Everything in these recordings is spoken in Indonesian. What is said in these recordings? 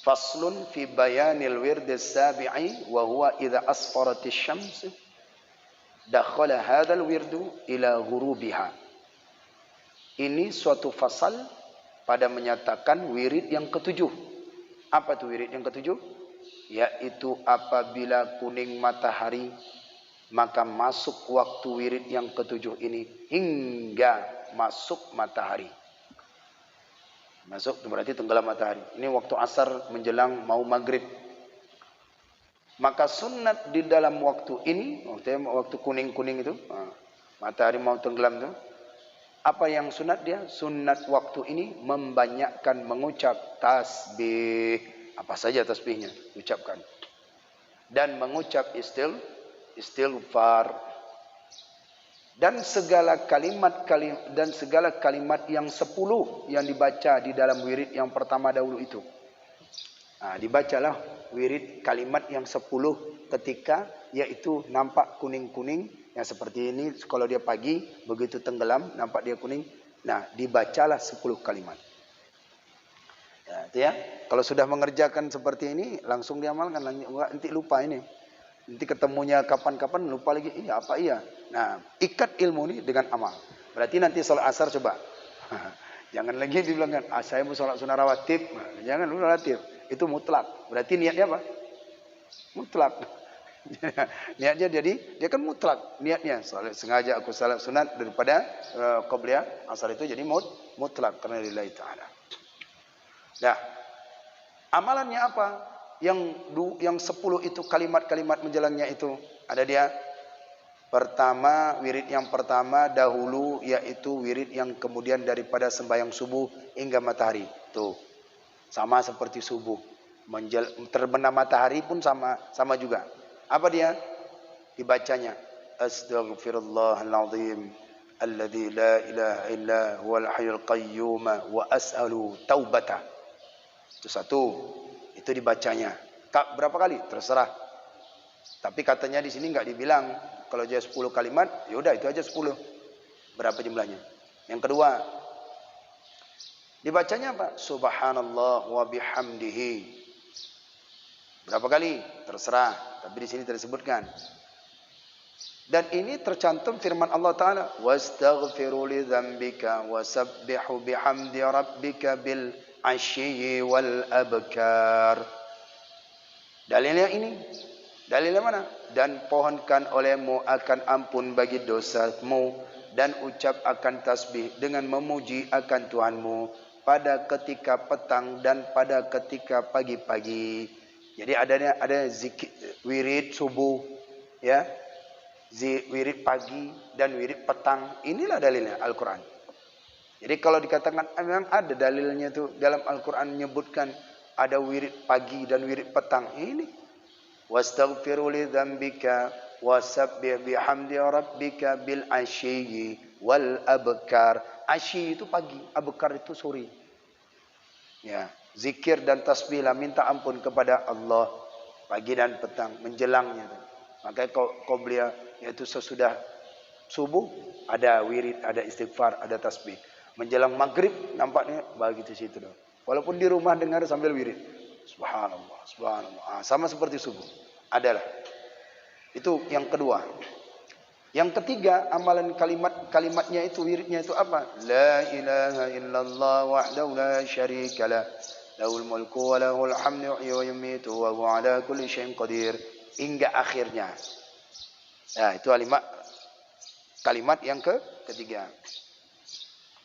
Faslun fi bayanil wirdis sabi'i wa huwa idza asfaratis syams dakhala hadzal wirdu ila ghurubiha. Ini suatu fasal pada menyatakan wirid yang ketujuh. Apa itu wirid yang ketujuh? Yaitu apabila kuning matahari, maka masuk waktu wirid yang ketujuh ini hingga masuk matahari. Masuk berarti tenggelam matahari. Ini waktu asar menjelang mau maghrib. Maka sunat di dalam waktu ini, waktu kuning-kuning itu, matahari mau tenggelam itu, apa yang sunat dia? Sunat waktu ini membanyakkan mengucap tasbih. Apa saja tasbihnya? Ucapkan. Dan mengucap istighfar. Dan segala kalimat yang 10 yang dibaca di dalam wirid yang pertama dahulu itu. Dibacalah wirid kalimat yang 10 ketika, yaitu nampak kuning-kuning yang seperti ini. Kalau dia pagi begitu tenggelam nampak dia kuning, nah dibacalah 10 kalimat. Itu ya. Kalau sudah mengerjakan seperti ini langsung diamalkan, nanti lupa ini. Nanti ketemunya kapan-kapan lupa lagi. Iya apa iya. Nah, ikat ilmu ini dengan amal. Berarti nanti sholat asar coba. Jangan lagi dibilangkan, saya mau sholat sunnah rawatib. Jangan lu rawatib. Itu mutlak. Berarti niatnya apa? Mutlak. Niatnya jadi, dia kan mutlak. Niatnya, sengaja aku sholat sunat daripada qobliyah asar itu jadi mutlak. Karena lillahi ta'ala. Nah, amalannya apa? Yang 10 itu kalimat-kalimat menjelangnya itu ada dia. Pertama, wirid yang pertama dahulu yaitu wirid yang kemudian daripada sembahyang subuh hingga matahari. Tuh. Sama seperti subuh. Terbenam matahari pun sama juga. Apa dia? Dibacanya Astaghfirullahaladzim alladzi la ilaha illa huwal hayyul qayyum wa as'alu taubata. Itu satu. Itu dibacanya. Berapa kali? Terserah. Tapi katanya di sini enggak dibilang. Kalau dia 10 kalimat, ya udah itu aja 10. Berapa jumlahnya? Yang kedua, dibacanya apa? Subhanallah wa bihamdihi. Berapa kali? Terserah. Tapi di sini tersebutkan. Dan ini tercantum firman Allah Ta'ala. Wastaghfiru li dzambika wasabbihu bihamdi rabbika bil ashyi wal abkar. Dalilnya ini. Dalilnya mana? Dan pohonkan olehmu akan ampun bagi dosamu dan ucap akan tasbih dengan memuji akan Tuhanmu pada ketika petang dan pada ketika pagi-pagi. Jadi ada zikir, wirid subuh, ya, wirid pagi dan wirid petang. Inilah dalilnya Al-Quran. Jadi kalau dikatakan memang ada dalilnya itu dalam Al-Quran menyebutkan ada wirid pagi dan wirid petang. Ini wastaghfiru li dzambika wasabbih bihamdi rabbika bil ashyi wal abkar. Ashyi itu pagi, abkar itu sore. Ya, zikir dan tasbihlah, minta ampun kepada Allah pagi dan petang menjelangnya. Maka qobliyah yaitu sesudah subuh ada wirid, ada istighfar, ada tasbih. Menjelang maghrib nampaknya begitu situ doh. Walaupun di rumah dengar sambil wirid. Subhanallah, subhanallah. Sama seperti subuh. Adalah. Itu yang kedua. Yang ketiga, amalan kalimatnya itu, wiridnya itu apa? La ilaha illallah wahdahu la syarika lah. Lahul mulku wa lahul hamdu wa yumitu wa huwa ala kulli syai'in qadir. Hingga akhirnya. Nah, itu kalimat yang ketiga.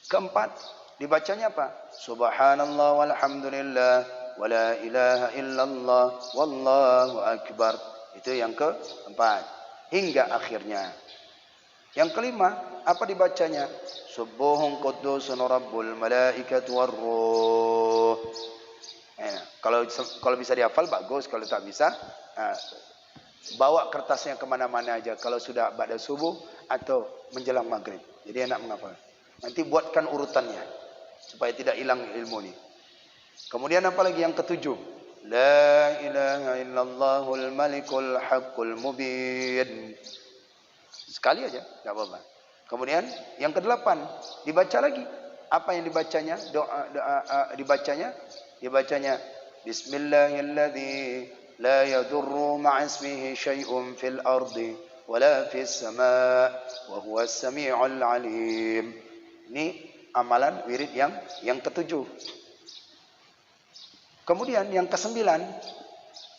Keempat, dibacanya apa? Subhanallah walhamdulillah wala ilaha illallah wallahu akbar. Itu yang keempat hingga akhirnya. Yang kelima, apa dibacanya? Subuhun qudusun rabbul malaikati warruh. Kalau bisa dihafal bagus, kalau tak bisa bawa kertasnya kemana-mana aja. Kalau sudah ba'da subuh atau menjelang maghrib, jadi enak menghafal. Nanti buatkan urutannya supaya tidak hilang ilmu ini. Kemudian apa lagi yang ketujuh? La ilaha illallahul malikul haqqul mubin. Sekali aja, enggak apa-apa. Kemudian yang kedelapan, dibaca lagi. Apa yang dibacanya? Dibacanya Bismillahilladzi la yadurru ma'ismihi syai'un fil ardi wala fis sama' wa huwas sami'ul alim. Ini amalan wirid yang ketujuh. Kemudian yang kesembilan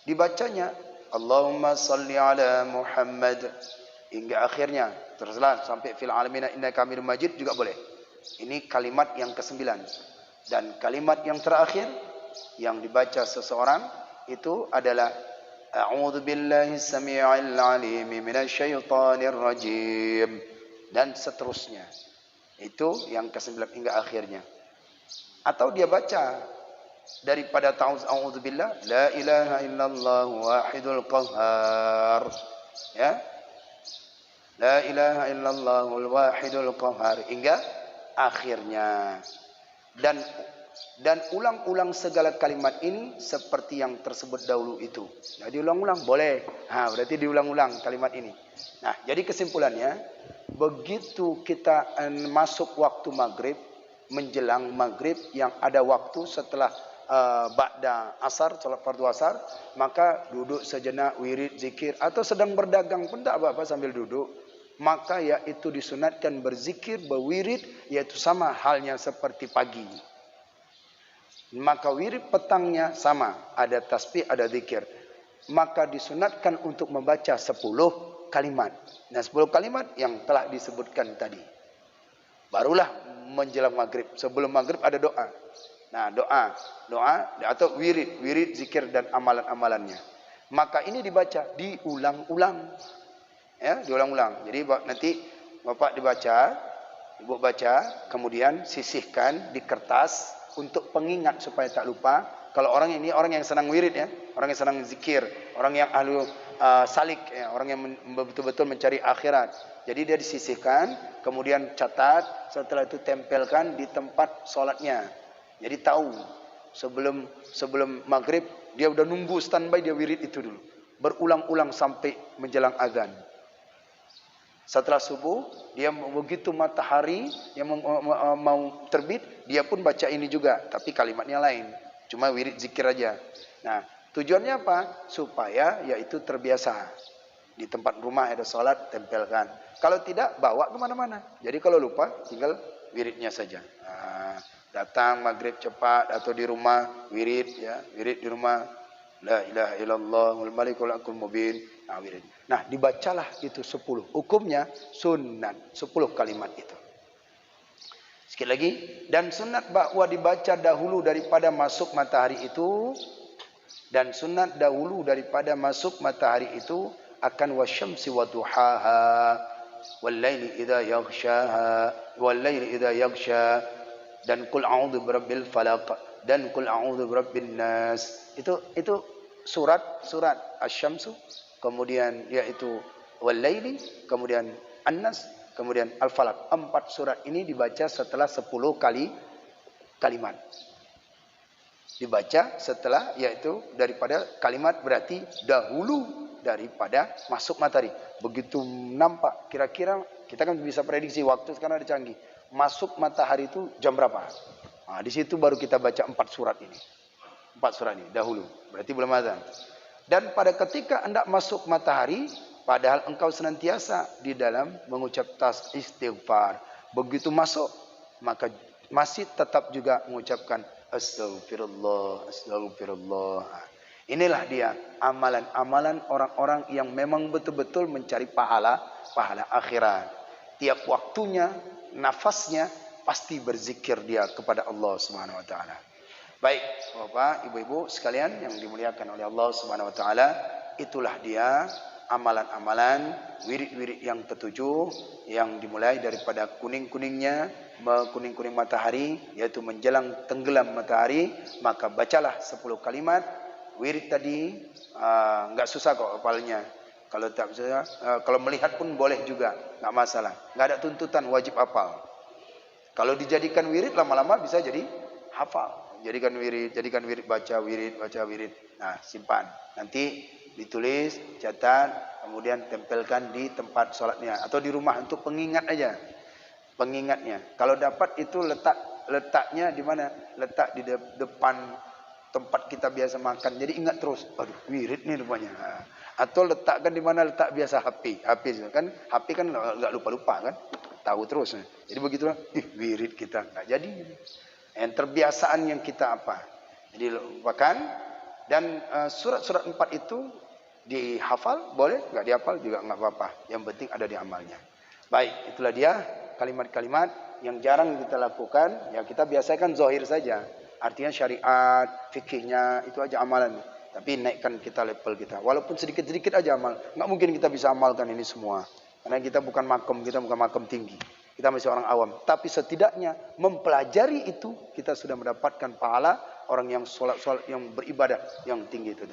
dibacanya Allahumma salli ala Muhammad hingga akhirnya. Teruslah sampai fil alamin innaka hamidum majid juga boleh. Ini kalimat yang kesembilan. Dan kalimat yang terakhir yang dibaca seseorang itu adalah a'udzu billahi samii'il 'aliim minasyaitonir rajim dan seterusnya. Itu yang kesembilan hingga akhirnya. Atau dia baca daripada a'udzu billah la ilaha illallah wahidul qahhar, ya, la ilaha illallahul wahidul qahhar hingga akhirnya. Dan ulang-ulang segala kalimat ini seperti yang tersebut dahulu itu. Nah, diulang-ulang boleh. Berarti diulang-ulang kalimat ini. Nah, jadi kesimpulannya, begitu kita masuk waktu maghrib, menjelang maghrib yang ada waktu setelah ba'da asar, salat fardu asar, maka duduk sejenak wirid zikir atau sedang berdagang pun tak apa-apa sambil duduk. Maka yaitu disunatkan berzikir, berwirid, yaitu sama halnya seperti pagi. Maka wirid petangnya sama, ada tasbih, ada zikir. Maka disunatkan untuk membaca 10 kalimat. Nah, 10 kalimat yang telah disebutkan tadi. Barulah menjelang maghrib. Sebelum maghrib ada doa. Nah, doa atau wirid, zikir dan amalan-amalannya. Maka ini dibaca, diulang-ulang. Ya, diulang-ulang. Jadi nanti Bapak dibaca, Ibu baca, kemudian sisihkan di kertas untuk pengingat supaya tak lupa. Kalau orang ini orang yang senang wirid, ya, orang yang senang zikir, orang yang ahlu salik, ya, orang yang betul-betul mencari akhirat. Jadi dia disisihkan, kemudian catat, setelah itu tempelkan di tempat sholatnya. Jadi tahu sebelum maghrib dia udah nunggu standby, dia wirid itu dulu, berulang-ulang sampai menjelang azan. Setelah subuh, dia begitu matahari yang mau terbit, dia pun baca ini juga, tapi kalimatnya lain. Cuma wirid zikir aja. Nah, tujuannya apa? Supaya yaitu terbiasa. Di tempat rumah ada sholat, tempelkan. Kalau tidak, bawa kemana-mana. Jadi kalau lupa, tinggal wiridnya saja. Nah, datang maghrib cepat atau di rumah, wirid, ya, wirid di rumah. La ilaha illallahul malikul aqul mubin. Nah, dibacalah itu 10. Hukumnya sunat 10 kalimat itu. Sekali lagi, dan sunat bahwa dibaca dahulu daripada masuk matahari itu, dan sunat dahulu daripada masuk matahari itu akan wasyamsi waduhaha wal laili idza yaghshaha wal laili idza yaghsha dan qul a'udzu birabbil falaq dan qul a'udzu birabbin nas. Itu surat asy-syamsu, kemudian yaitu wal-laili, kemudian an-nas, kemudian al-falaq. 4 surat ini dibaca setelah 10 kalimat. Dibaca setelah, yaitu daripada kalimat, berarti dahulu daripada masuk matahari. Begitu nampak, kira-kira kita kan bisa prediksi waktu sekarang ada canggih. Masuk matahari itu jam berapa? Nah, di situ baru kita baca 4 surat ini. 4 surat ini dahulu, berarti belum azan. Dan pada ketika hendak masuk matahari, padahal engkau senantiasa di dalam mengucap istighfar. Begitu masuk, maka masih tetap juga mengucapkan astagfirullah, astagfirullah. Inilah dia amalan-amalan orang-orang yang memang betul-betul mencari pahala akhirat. Tiap waktunya, nafasnya pasti berzikir dia kepada Allah Subhanahu wa taala. Baik, Bapak, Ibu-ibu sekalian yang dimuliakan oleh Allah Subhanahu wa taala, itulah dia amalan-amalan wirid-wirid yang ketujuh yang dimulai daripada kuning-kuningnya, kuning-kuning matahari, yaitu menjelang tenggelam matahari, maka bacalah 10 kalimat wirid tadi. Enggak susah kok hafalnya. Kalau tak bisa, kalau melihat pun boleh juga, enggak masalah. Enggak ada tuntutan wajib hafal. Kalau dijadikan wirid lama-lama bisa jadi hafal. Jadikan wirid, baca wirid. Nah, simpan. Nanti ditulis, catat, kemudian tempelkan di tempat sholatnya atau di rumah untuk pengingat aja. Pengingatnya. Kalau dapat itu letaknya di mana? Letak di depan tempat kita biasa makan. Jadi ingat terus, aduh wirid nih rupanya. Atau letakkan di mana letak biasa HP. HP kan enggak lupa-lupa kan. Tahu terus. Jadi begitulah, wirid kita. Nah, jadi yang terbiasaan yang kita apa? Jadi lupakan. Dan surat-surat 4 itu dihafal, boleh, enggak dihafal juga enggak apa-apa. Yang penting ada di amalnya. Baik, itulah dia kalimat-kalimat yang jarang kita lakukan. Ya kita biasakan zahir saja. Artinya syariat, fikihnya, itu aja amalan. Tapi naikkan kita level kita. Walaupun sedikit-sedikit aja amal. Enggak mungkin kita bisa amalkan ini semua. Karena kita bukan makom tinggi. Kita masih orang awam. Tapi setidaknya mempelajari itu, kita sudah mendapatkan pahala orang yang sholat yang beribadah yang tinggi itu.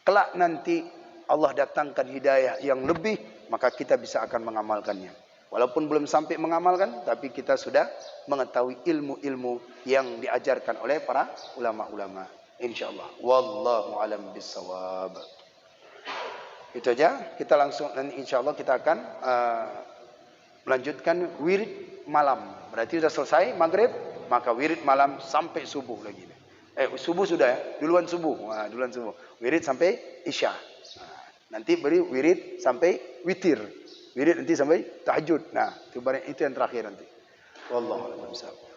Kelak nanti Allah datangkan hidayah yang lebih, maka kita bisa akan mengamalkannya. Walaupun belum sampai mengamalkan, tapi kita sudah mengetahui ilmu-ilmu yang diajarkan oleh para ulama-ulama. InsyaAllah. Wallahu alam bisawab. Itu aja. Kita langsung, nanti insyaAllah kita akan melanjutkan wirid malam. Berarti sudah selesai maghrib, maka wirid malam sampai subuh lagi. Subuh sudah ya, duluan subuh. Nah, duluan subuh. Wirid sampai isya. Nah, nanti beri wirid sampai witir. Wirid nanti sampai tahajud. Nah, itu yang terakhir nanti. Wallahu a'lam bishawab.